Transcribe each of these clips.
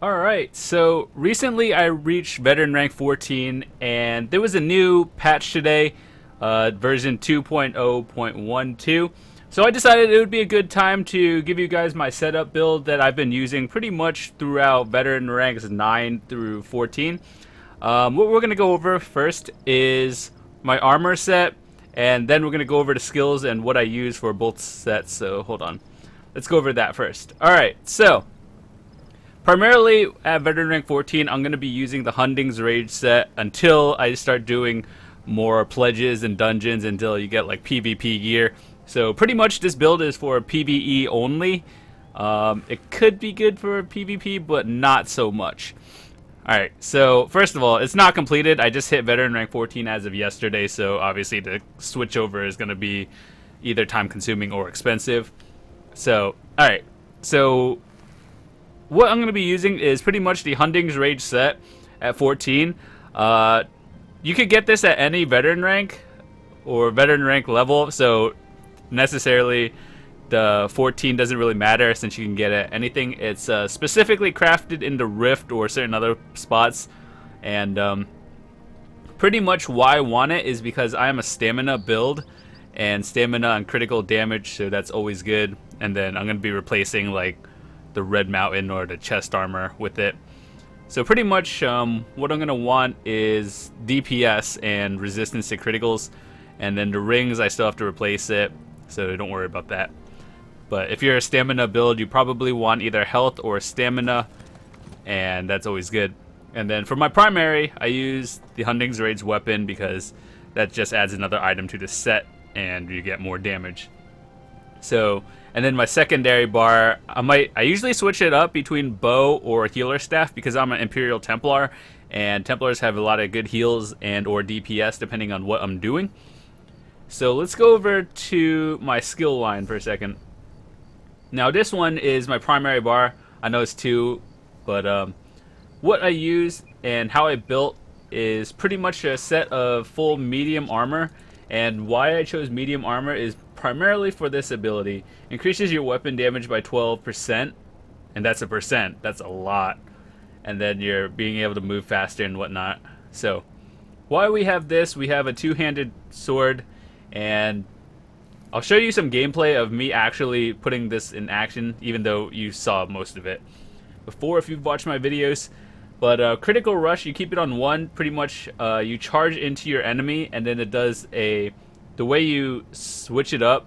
Alright, so recently I reached veteran rank 14, and there was a new patch today, version 2.0.12. So I decided it would be a good time to give you guys my setup build that I've been using pretty much throughout veteran ranks 9 through 14. What we're going to go over first is my armor set, and then we're going to go over the skills and what I use for both sets. So hold on. Let's go over that first. Alright, so primarily at veteran rank 14, I'm going to be using the Hunding's Rage set until I start doing more pledges and dungeons until you get like PvP gear. So pretty much this build is for PvE only. It could be good for PvP, but not so much. Alright, so first of all, it's not completed. I just hit veteran rank 14 as of yesterday, so obviously the switch over is going to be either time consuming or expensive. So, alright, so what I'm going to be using is pretty much the Hunding's Rage set at 14. You could get this at any veteran rank or veteran rank level, so necessarily the 14 doesn't really matter since you can get it anything. It's specifically crafted into Rift or certain other spots, and pretty much why I want it is because I am a stamina build, and stamina and critical damage, so that's always good. And then I'm going to be replacing like the Red Mountain or the chest armor with it. So pretty much what I'm going to want is DPS and resistance to criticals, and then the rings I still have to replace it, so don't worry about that. But if you're a stamina build, you probably want either health or stamina, and that's always good. And then for my primary, I use the Hunding's Rage weapon because that just adds another item to the set and you get more damage. So, and then my secondary bar, I usually switch it up between bow or healer staff because I'm an Imperial Templar, and Templars have a lot of good heals and or DPS depending on what I'm doing. So let's go over to my skill line for a second. Now this one is my primary bar. I know it's two, but what I use and how I built is pretty much a set of full medium armor. And why I chose medium armor is primarily for this ability. Increases your weapon damage by 12%, and that's a percent. That's a lot. And then you're being able to move faster and whatnot. So why we have this, we have a two-handed sword, and I'll show you some gameplay of me actually putting this in action, even though you saw most of it before if you've watched my videos. But critical rush, you keep it on 1. Pretty much you charge into your enemy, and then it does the way you switch it up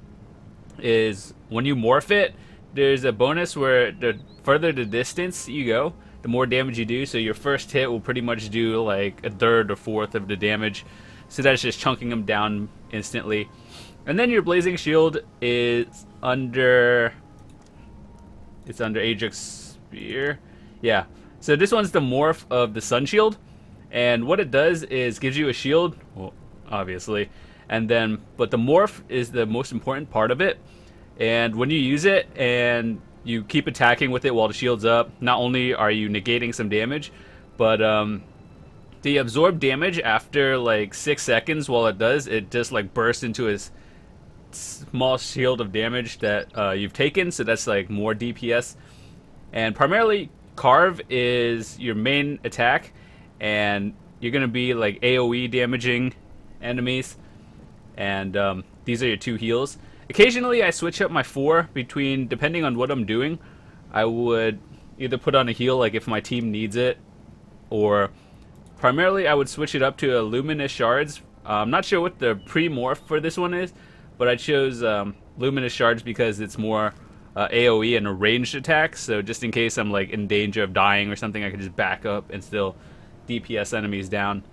is when you morph it, there's a bonus where the further the distance you go, the more damage you do. So your first hit will pretty much do like a third or fourth of the damage. So that's just chunking them down instantly. And then your blazing shield is under Ajax Spear. Yeah. So this one's the morph of the Sun Shield, and what it does is gives you a shield, well, obviously, and then but the morph is the most important part of it. And when you use it and you keep attacking with it while the shield's up, not only are you negating some damage, but the absorb damage after like 6 seconds while it does, it just like bursts into a small shield of damage that you've taken, so that's like more DPS. And primarily Carve is your main attack, and you're going to be like AoE damaging enemies, and these are your 2 heals. Occasionally I switch up my 4 between, depending on what I'm doing. I would either put on a heal like if my team needs it, or primarily I would switch it up to a Luminous Shards. I'm not sure what the pre-morph for this one is, but I chose Luminous Shards because it's more AoE and a ranged attack, so just in case I'm like in danger of dying or something, I can just back up and still DPS enemies down.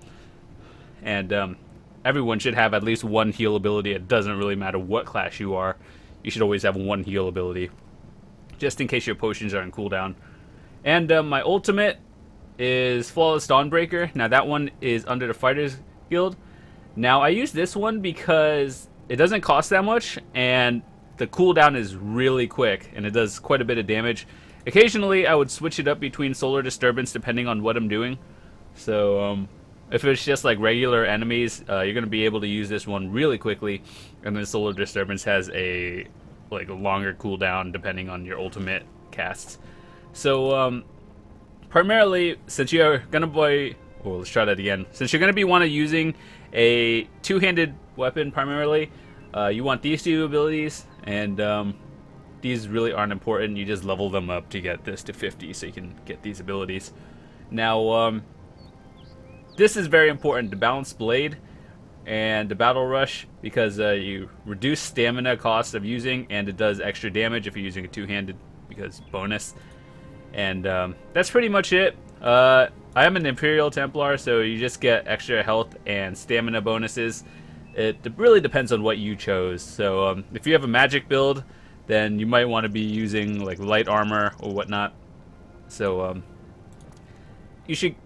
And everyone should have at least 1 heal ability. It doesn't really matter what class you are, you should always have 1 heal ability, just in case your potions are on cooldown. And my ultimate is Flawless Dawnbreaker. Now that one is under the Fighters Guild. Now I use this one because it doesn't cost that much, and the cooldown is really quick, and it does quite a bit of damage. Occasionally, I would switch it up between Solar Disturbance depending on what I'm doing. So, if it's just like regular enemies, you're going to be able to use this one really quickly, and then Solar Disturbance has a longer cooldown depending on your ultimate casts. So, primarily, since you're gonna be, well, let's try that again. Since you're gonna be using a two-handed weapon primarily, you want these two abilities, and these really aren't important. You just level them up to get this to 50, so you can get these abilities. Now, this is very important: the balanced blade and the battle rush, because you reduce stamina cost of using, and it does extra damage if you're using a two-handed, because bonus. And that's pretty much it. I am an Imperial Templar, so you just get extra health and stamina bonuses. It really depends on what you chose. So if you have a magic build, then you might want to be using like light armor or whatnot. So you should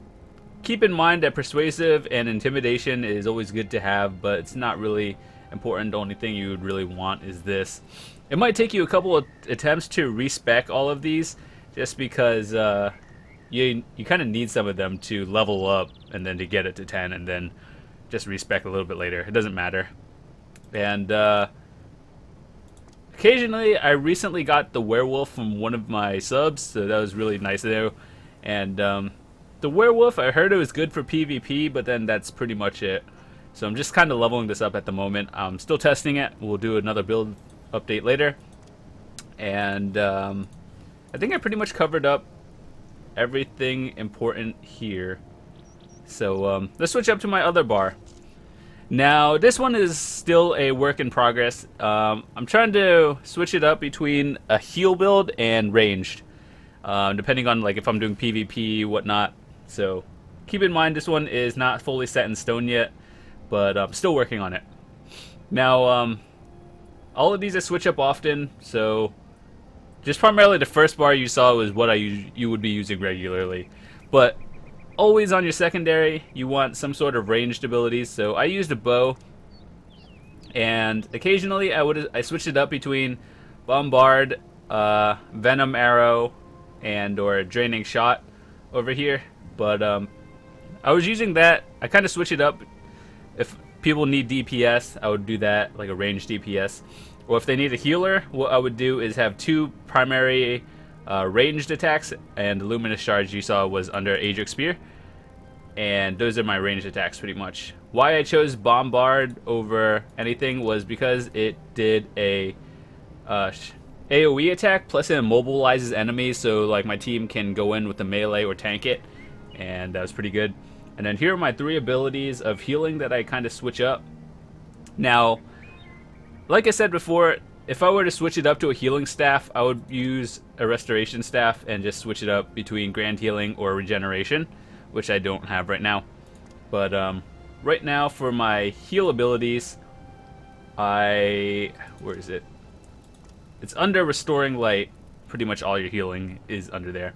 keep in mind that persuasive and intimidation is always good to have, but it's not really important. The only thing you would really want is this. It might take you a couple of attempts to respec all of these, just because you kind of need some of them to level up and then to get it to 10, and then just respec a little bit later. It doesn't matter. And occasionally, I recently got the werewolf from one of my subs, so that was really nice of you. And the werewolf, I heard it was good for PvP, but then that's pretty much it. So I'm just kind of leveling this up at the moment. I'm still testing it. We'll do another build update later. And I think I pretty much covered up everything important here. So let's switch up to my other bar. Now, this one is still a work in progress. I'm trying to switch it up between a heal build and ranged, depending on like if I'm doing PvP, whatnot. So keep in mind this one is not fully set in stone yet, but I'm still working on it. Now, all of these I switch up often, so just primarily the first bar you saw was what you would be using regularly. But always on your secondary, you want some sort of ranged abilities. So I used a bow, and occasionally I switched it up between bombard, venom arrow, and or draining shot over here. But I was using that. I kind of switch it up. If people need DPS, I would do that, like a ranged DPS. Or if they need a healer, what I would do is have two primary ranged attacks, and the luminous charge you saw was under Aedric Spear. And those are my ranged attacks pretty much. Why I chose bombard over anything was because it did a AoE attack, plus it immobilizes enemies, so like my team can go in with the melee or tank it, and that was pretty good. And then here are my three abilities of healing that I kind of switch up. Now, like I said before, if I were to switch it up to a healing staff, I would use a restoration staff and just switch it up between grand healing or regeneration, which I don't have right now. But right now for my heal abilities, where is it? It's under restoring light. Pretty much all your healing is under there.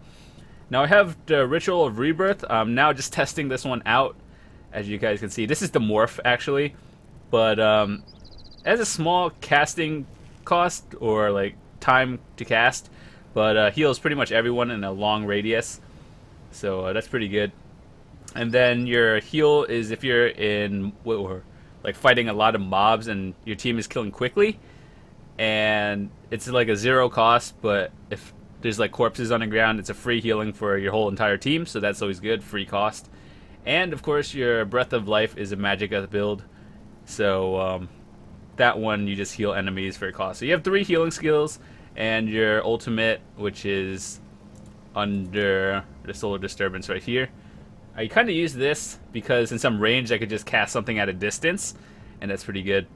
Now I have the Ritual of Rebirth. I'm now just testing this one out. As you guys can see, this is the morph actually, but it has a small casting cost, or like time to cast, but heals pretty much everyone in a long radius, so that's pretty good. And then your heal is if you're in or like fighting a lot of mobs and your team is killing quickly, and it's like a 0 cost, but if there's like corpses on the ground, it's a free healing for your whole entire team, so that's always good, free cost. And of course your Breath of Life is a Magicka build, so that one you just heal enemies for a cost. So you have 3 healing skills, and your ultimate, which is under the Solar Disturbance right here. I kind of use this because in some range I could just cast something at a distance, and that's pretty good.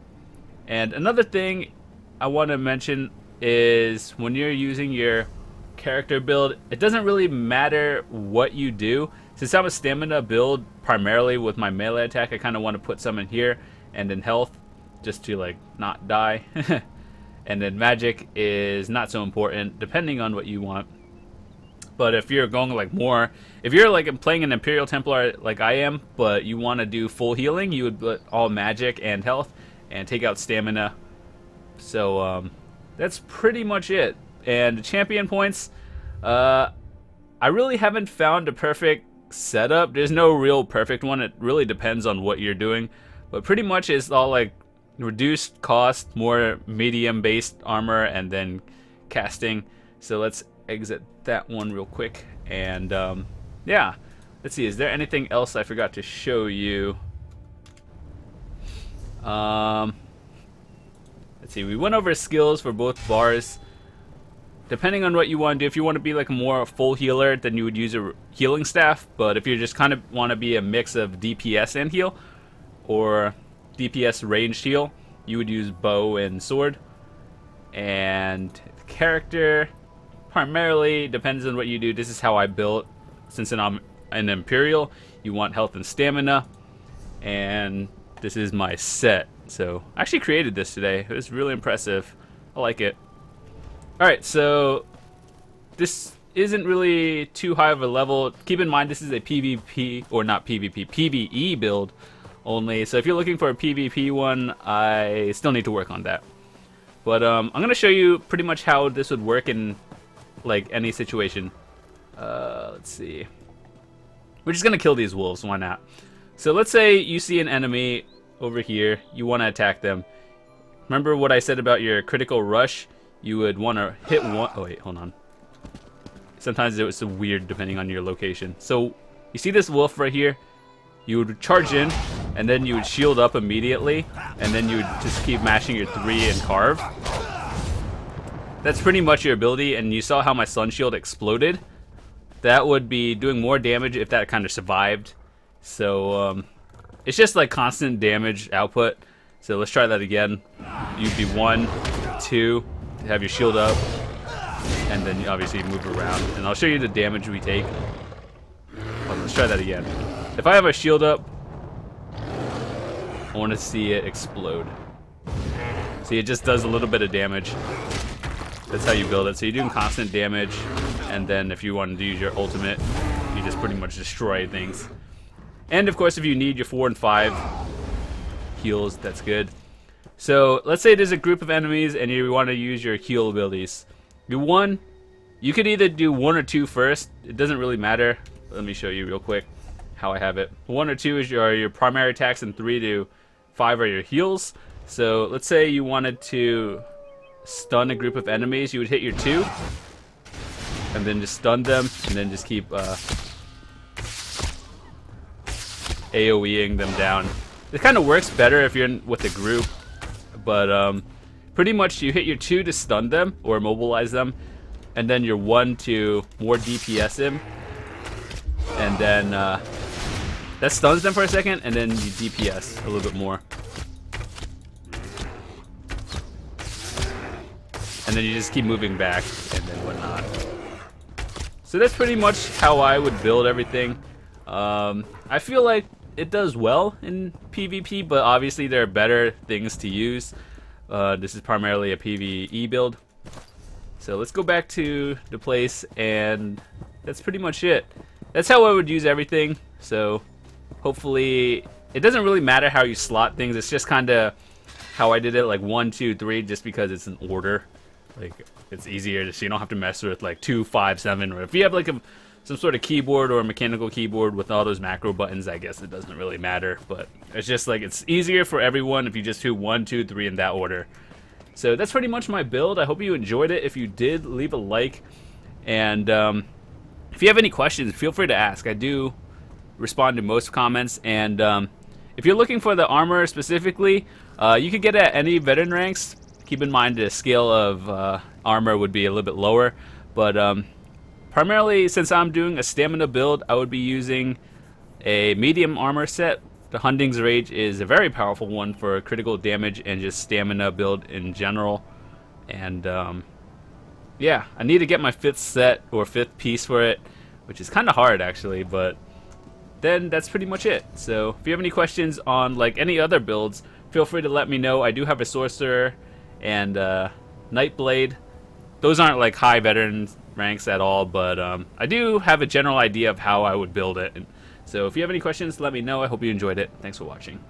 And another thing I want to mention is when you're using your character build, it doesn't really matter what you do. Since I'm a stamina build primarily with my melee attack, I kind of want to put some in here and in health, just to like not die. And then magic is not so important depending on what you want. But if you're going like more, if you're like playing an Imperial Templar like I am, but you want to do full healing, you would put all magic and health and take out stamina. So that's pretty much it. And the champion points, I really haven't found a perfect setup. There's no real perfect one. It really depends on what you're doing, but pretty much it's all like reduced cost, more medium based armor, and then casting. So let's exit that one real quick, and yeah. Let's see, is there anything else I forgot to show you? Let's see, we went over skills for both bars. Depending on what you want to do, if you want to be like a more full healer, then you would use a healing staff. But if you just kind of want to be a mix of DPS and heal, or DPS ranged heal, you would use bow and sword. And the character primarily depends on what you do. This is how I built. Since I'm an Imperial, you want health and stamina, and this is my set. So I actually created this today. It was really impressive. I like it. Alright, so this isn't really too high of a level. Keep in mind this is a PvP, or not PvP, PvE build only. So if you're looking for a PvP one, I still need to work on that. But I'm going to show you pretty much how this would work in like any situation. Let's see. We're just going to kill these wolves, why not? So let's say you see an enemy over here. You want to attack them. Remember what I said about your critical rush? You would want to hit one. Oh wait, hold on. Sometimes it was weird depending on your location. So you see this wolf right here? You would charge in, and then you would shield up immediately, and then you would just keep mashing your 3 and carve. That's pretty much your ability, and you saw how my sun shield exploded. That would be doing more damage if that kind of survived. So it's just like constant damage output. So let's try that again. You'd be 1, 2. Have your shield up, and then you obviously move around, and I'll show you the damage we take. Let's try that again. If I have a shield up, I want to see it explode. See, it just does a little bit of damage. That's how you build it. So you're doing constant damage, and then if you want to use your ultimate, you just pretty much destroy things. And of course, if you need your 4 and 5 heals, that's good. So let's say there's a group of enemies and you want to use your heal abilities. You could either do 1 or 2 first. It doesn't really matter. Let me show you real quick how I have it. 1 or 2 is your primary attacks, and 3 to 5 are your heals. So let's say you wanted to stun a group of enemies. You would hit your 2 and then just stun them, and then just keep AoEing them down. It kind of works better if you're with a group. But pretty much you hit your 2 to stun them or immobilize them, and then your 1 to more DPS them, and then that stuns them for a second, and then you DPS a little bit more, and then you just keep moving back and then whatnot. So that's pretty much how I would build everything. I feel like it does well in PvP, but obviously there are better things to use. This is primarily a PvE build. So let's go back to the place, and that's pretty much it. That's how I would use everything. So hopefully it doesn't really matter how you slot things. It's just kind of how I did it, like 1, 2, 3, just because it's an order. Like it's easier, so you don't have to mess with like 2, 5, 7, or if you have like some sort of keyboard or a mechanical keyboard with all those macro buttons, I guess it doesn't really matter. But it's just like it's easier for everyone if you just do 1, 2, 3 in that order. So that's pretty much my build. I hope you enjoyed it. If you did, leave a like. And if you have any questions, feel free to ask. I do respond to most comments. And if you're looking for the armor specifically, you could get it at any veteran ranks. Keep in mind the scale of armor would be a little bit lower. But primarily, since I'm doing a stamina build, I would be using a medium armor set. The Hunding's Rage is a very powerful one for critical damage and just stamina build in general. And yeah, I need to get my 5th set or 5th piece for it, which is kind of hard actually, but then that's pretty much it. So if you have any questions on like any other builds, feel free to let me know. I do have a Sorcerer and Nightblade. Those aren't like high veteran ranks at all, but I do have a general idea of how I would build it. So if you have any questions, let me know. I hope you enjoyed it. Thanks for watching.